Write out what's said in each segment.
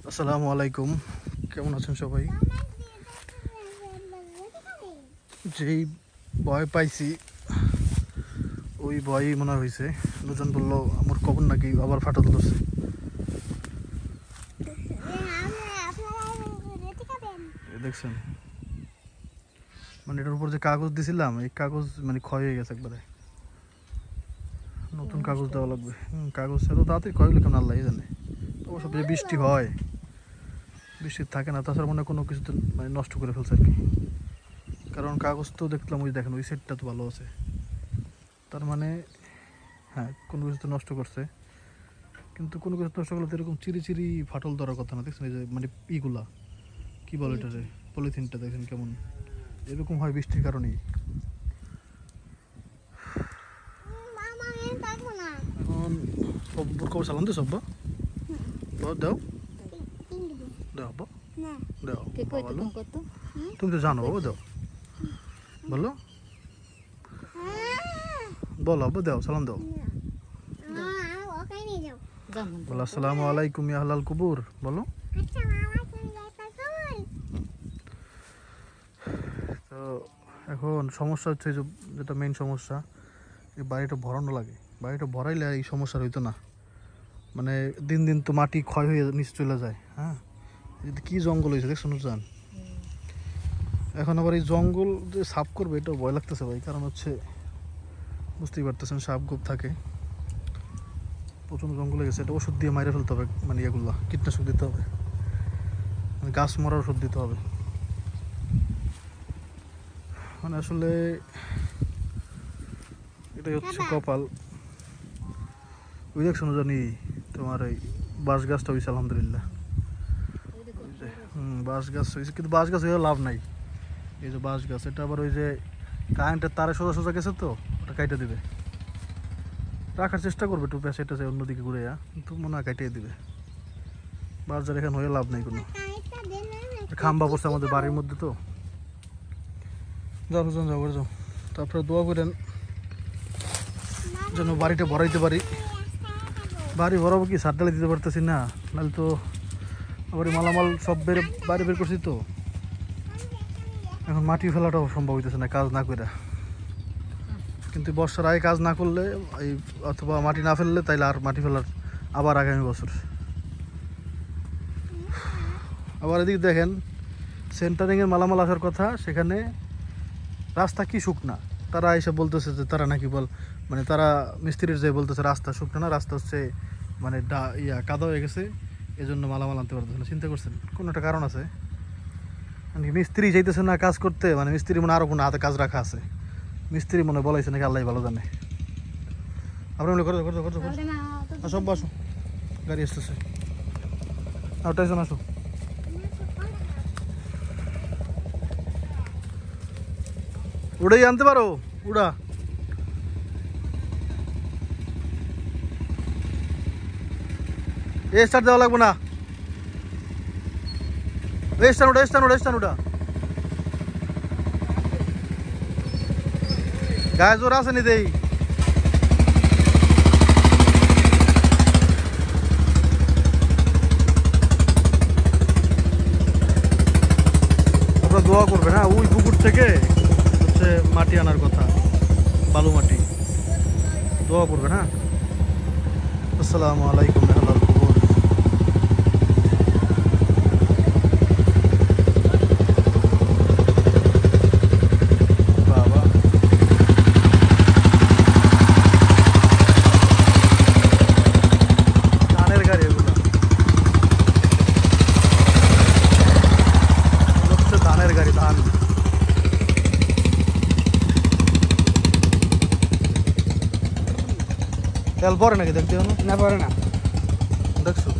আসসালামু আলাইকুম, কেমন আছেন সবাই? যেই ভয় পাইছি ওই ভয়ই মনে হয়েছে। দুজন বললো আমার কখন নাকি আবার ফাটল ধরছে। দেখছেন, মানে এটার উপর যে কাগজ দিছিলাম এই কাগজ মানে ক্ষয় হয়ে গেছে একবারে। নতুন কাগজ দেওয়া লাগবে। কাগজ এত তাড়াতাড়ি ক্ষয় হলে কেমন আল্লাহ জানে। অবশ্য যে বৃষ্টি হয়, বৃষ্টি থাকে না, তাছাড়া মনে কোনো কিছু মানে নষ্ট করে ফেলছে আর কি। কারণ কাগজ তো দেখলাম, ওই দেখেন ওই সেটটা তো ভালো আছে, তার মানে হ্যাঁ কোনো কিছু তো নষ্ট করছে। কিন্তু কোনো কিছু নষ্ট করলে তো এরকম চিরি চিরি ফাটল ধরার কথা না। দেখছেন এই যে মানে ইগুলা কি বলে এটা, যে পলিথিনটা দেখেন কেমন এরকম হয় বৃষ্টির কারণেই। এখন সব্বর কবে সালাম দে সব্বা দাও দাও দাও দাও বলো, তুমি তো জানো বাবা, দাও বলো বলো আব্বা, দাও সালাম দাও, বলো আসসালামু আলাইকুম ইয়া আহলাল কুবুর, বলো। তো এখন সমস্যা হচ্ছে যে, যেটা মেইন সমস্যা, এই বাড়িটা ভরানো লাগে। বাড়িটা ভরাইলে এই সমস্যা হইতো না। মানে দিন দিন তো মাটি ক্ষয় হয়ে নিচে চলে যায়। হ্যাঁ, কি জঙ্গল হয়েছে দেখছো জান। এখন আবার এই জঙ্গল যে সাফ করবে এটা ভয় লাগতেছে ভাই। কারণ হচ্ছে বুঝতেই পারতেছেন সাপ গোপ থাকে, প্রচণ্ড জঙ্গলে গেছে। এটা ওষুধ দিয়ে মাইরে ফেলতে হবে, মানে এগুলো কীটনাশক দিতে হবে, মানে গাছ মরার ওষুধ দিতে হবে। মানে আসলে এটাই হচ্ছে কপাল। ওই দেখছো জানি তোমার এই বাঁশ গাছটা হয়েছে আলহামদুলিল্লাহ। বাঁশ গাছ হয়েছে, কিন্তু বাঁশ গাছ হয়ে লাভ নাই। এই যে বাঁশ গাছ, এটা আবার ওই যে কারেন্টের তারে সোজা সোজা গেছে তো, ওটা কাইটে দিবে। রাখার চেষ্টা করবে একটু পেঁচে টেছে অন্যদিকে ঘুরে, কিন্তু মনে হয় কাটিয়ে দিবে। বাঁশ যার এখানে হয়ে লাভ নাই কোনো। খাম্বা পড়ছে আমাদের বাড়ির মধ্যে তো। যাও যাও যাও যাও, তারপরে দোয়া করেন যেন বাড়িটা ভরাইতে পারি। বাড়ি ভরাবো কি, সার ডালে দিতে পারতেছি না, নাহলে তো আবার মালামাল সব বাইরে বের করছি তো। এখন মাটি ফেলাটাও সম্ভব হইতেছে না কাজ না করে। কিন্তু বর্ষার আগে কাজ না করলে এই, অথবা মাটি না ফেললে, তাইলে আর মাটি ফেলার আবার আগামী বছর। আবার এদিকে দেখেন সেন্টারিংয়ের মালামাল আসার কথা, সেখানে রাস্তা কি শুকনা। তারা এসে বলতেছে যে তারা নাকি মানে তারা মিস্ত্রির যে বলতেছে রাস্তা শুকনা না, রাস্তা হচ্ছে মানে কাদা হয়ে গেছে, এই জন্য মালামাল আনতে পারতেছে না। চিন্তা করছেন, কোনো একটা কারণ আছে। মানে মিস্ত্রি যাইতেছে না কাজ করতে, মানে মিস্ত্রি মনে আরো কোনো হাতে কাজ রাখা আছে। মিস্ত্রি মনে বলাইছে নাকি, আল্লাহ ভালো জানে। আপনার মনে করছো করছো করছো সব আসো, গাড়ি আসতেছে, ওটাই জন আসো। উড়াই আনতে পারো, উড়া এ স্টার্ট দেওয়া লাগবে না। স্টান ওটা স্টান ওটা স্টান ওটা, গায়ে জোর আছে নি দেই। আপনারা দোয়া করবেন। হ্যাঁ, ওই পুকুর থেকে হচ্ছে মাটি আনার কথা, বালু মাটি। দোয়া করবেন। হ্যাঁ, আসসালামু আলাইকুম। ধানের গাড়ি এগুলো, হচ্ছে ধানের গাড়ি, ধান। তেল পরে নাকি দেখতে না, পরে না দেখছো?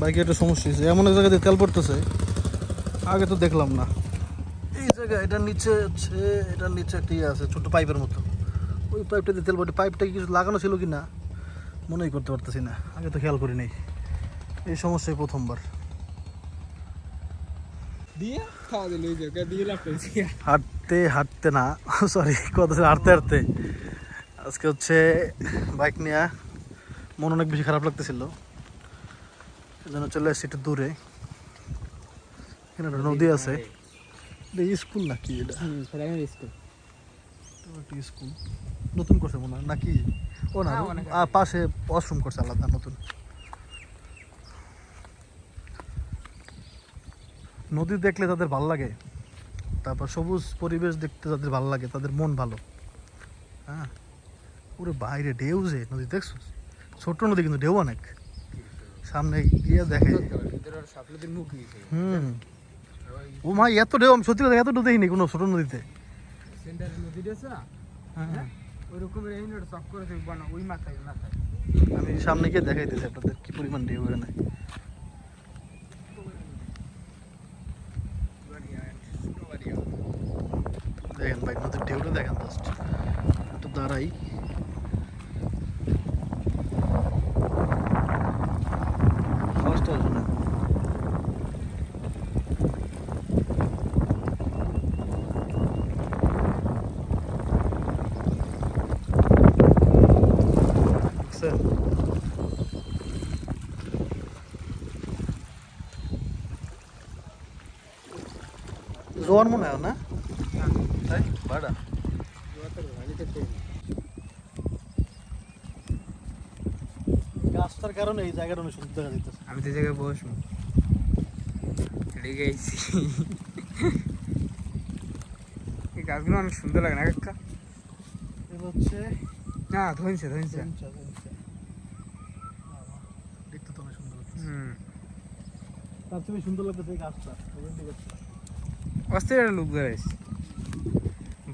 বাইকে একটা সমস্যা হয়েছে, এমন এক জায়গায় তেল পড়তেছে, আগে তো দেখলাম না। এই জায়গায় এটার নিচে হচ্ছে, এটার নিচে একটা ইয়ে আছে ছোট পাইপের মতো, ওই পাইপটা দিয়ে তেল পড়ে। পাইপটা কিছু লাগানো ছিল কি না মনেই করতে পারতেছি না, আগে তো খেয়াল করি নাই। এই সমস্যায় প্রথমবার দিয়ে হাঁটতে হাঁটতে না, সরি, কত হাঁটতে হাঁটতে আজকে হচ্ছে বাইক নিয়ে মন অনেক বেশি খারাপ লাগতেছিল, সেজন্য চলে এসেছি একটু দূরে। এখানে একটা নদী আছে, স্কুল নাকি এটা? স্কুল নতুন করছে মনে হয় নাকি? ও না, পাশে ওয়াশরুম করছে আলাদা নতুন। নদী দেখলে তাদের ভালো লাগে, তারপর সবুজ পরিবেশ দেখতে তাদের ভালো লাগে, তাদের মন ভালো। হ্যাঁ, পুরো বাইরে ঢেউ, যে নদী দেখছো, ছোট নদী কিন্তু ঢেউ অনেক, সামনে গিয়ে দেখে। ও মা, এত ঢেউ আমি সত্যি কথা এত ঢেউ দেখিনি কোনো ছোট নদীতে। আমি সামনে গিয়ে দেখাইতেছি আপনাদের কি পরিমাণ ঢেউ এখানে। দেখেন ভাই, নদীর ঢেউটা দেখেন, জাস্ট একটু দাঁড়াই। আওয়াজটা শুনে জোয়ার মনে হয় না, তাই ভাড়া গাছটার কারণে এই জায়গাটা অনেক সুন্দর দেখা যাইতেছে। আমি তো জায়গায় বসবো, গেছি। এই গাছগুলো অনেক সুন্দর লাগে না কাকা? হচ্ছে না, ধনছে ধনছে, দেখতে তো অনেক সুন্দর লাগতেছে। তার চেয়ে সুন্দর লাগতেছে এই গাছটা। অস্থির একটা লুক বেড়াইছে,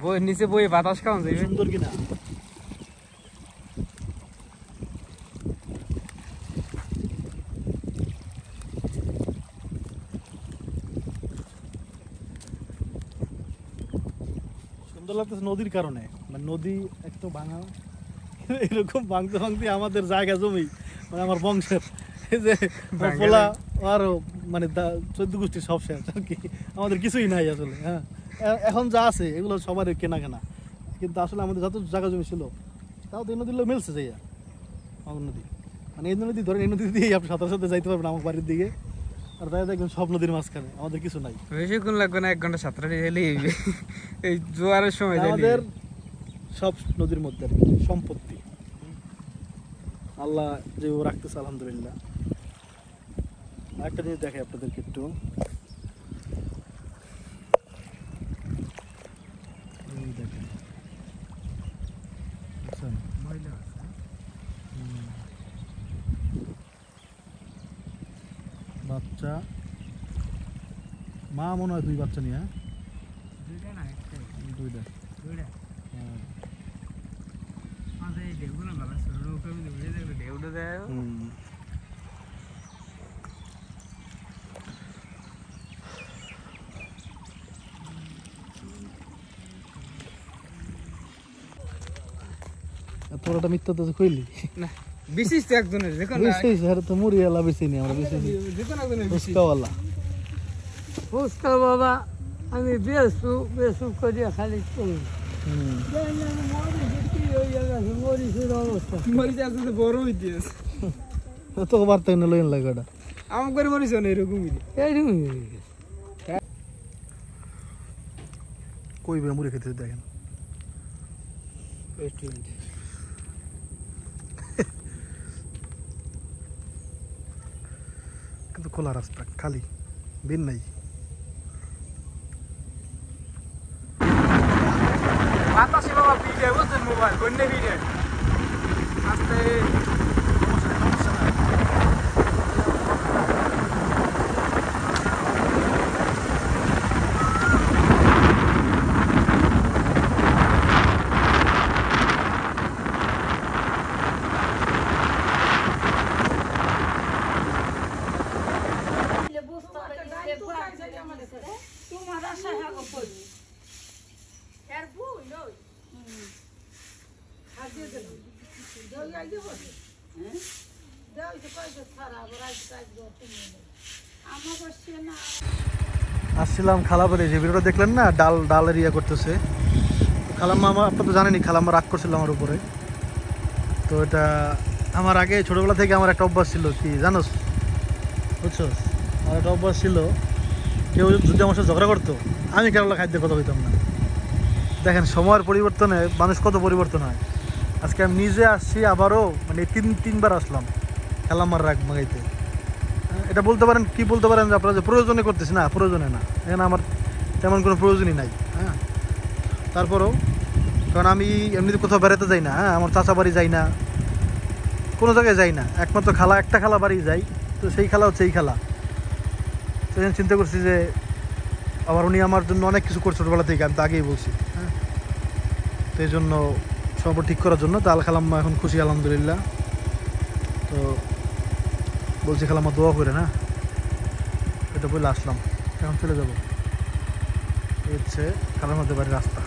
বই নিচে বই বাতাস খাওয়া যাবে। সুন্দর কিনা সুন্দর লাগতেছে নদীর কারণে, মানে নদী একটু ভাঙা, এরকম ভাঙতে ভাঙতে আমাদের জায়গা জমি, মানে আমার বংশের এই যে ফলা আরো মানে 14 গোষ্ঠী সব শেষ আর কি, আমাদের কিছুই নাই আসলে। হ্যাঁ, এখন যা আছে এগুলো সবার কেনা কেনা, কিন্তু আসলে আমাদের যত জায়গা জমি ছিল তাও তো এই নদীগুলো মিলছে যাইয়া আমার নদী, মানে এই নদী ধরেন এই নদী দিয়ে আপনি সাঁতার সাথে যাইতে পারবেন আমার বাড়ির দিকে, আর তাই দেখবেন সব নদীর মাঝখানে, আমাদের কিছু নাই। বেশিক্ষণ লাগবে না, 1 ঘন্টা সাঁতার হেলেই এই জোয়ারের সময় আমাদের সব নদীর মধ্যে আর কি সম্পত্তি আল্লাহ যে রাখতেছে আলহামদুলিল্লাহ। একটা জিনিস দেখাই আপনাদেরকে একটু, দেখেন বাচ্চা, মা মনে হয় 2 বাচ্চা নিয়ে, দুইটা। তোরাটা মিথ্যা তো কইলি না, বিশেষ তো একজনের দেখুন, বিশেষ আর তো মুড়িওয়ালা বেশি নি আমরা, বিশেষ ফুচকাওয়ালা। ফুচকা বাবা আমি বেসু বেসু করিয়া খালি চলি। বড় হইতে তো বার্তা এনে লইন লাগে ওটা আমার করে মরিস না, এরকমই কই বে মুড়ি খেতে দেখেন। কিন্তু খোলা রাস্তা, খালি বিন নাই। বাতাসে বাবা ভিড়ে বুঝছেন, মোবাইল বন্যে ভিড়ে আস্তে তোমার আশা হাগো কই এর বুই নই হাজিয়ে দেব দই আই দেব হ্যাঁ দই তো কই তো সারা বড় আজ কাজ গো তুমি আমার বসে না। আসছিলাম খালাবাড়ি, যে ভিডিওটা দেখলেন না, ডালের ইয়া করতেছে। খালাম্মা আমার, আপনার তো জানেনই, খালাম্মা রাগ করছিল আমার উপরে। তো এটা আমার আগে ছোটোবেলা থেকে আমার একটা অভ্যাস ছিল, কি জানোস, বুঝছো, আমার একটা অভ্যাস ছিল, কেউ যদি আমার সাথে ঝগড়া করতো আমি কেরলা খাদ্যের কথা বলতাম না। দেখেন সময়ের পরিবর্তনে মানুষ কত পরিবর্তন হয়। আজকে আমি নিজে আসছি, আবারও মানে তিনবার আসলাম খালাম্মার রাগ মাগাইতে। এটা বলতে পারেন, কি বলতে পারেন যে আপনারা যে প্রয়োজনে করতেছি, না প্রয়োজনে না, এখানে আমার তেমন কোনো প্রয়োজনই নাই। হ্যাঁ, তারপরেও, কারণ আমি এমনিতে কোথাও বেড়াতে যাই না, হ্যাঁ, আমার চাচা বাড়ি যাই না, কোনো জায়গায় যাই না, একমাত্র খালা, একটা খালা বাড়ি যাই, তো সেই খালা হচ্ছে এই খালা। তো চিন্তা করছি যে আবার উনি আমার জন্য অনেক কিছু করছে ছোটোবেলা থেকে, আমি তো আগেই বলছি। হ্যাঁ, তো এই জন্য সব ঠিক করার জন্য তো খালাম্মা এখন খুশি আলহামদুলিল্লাহ। তো বলছি খালাম্মা দোয়া করে না, এটা বলে আসলাম, এখন চলে যাবো। এই হচ্ছে খালাম্মাদের বাড়ির রাস্তা।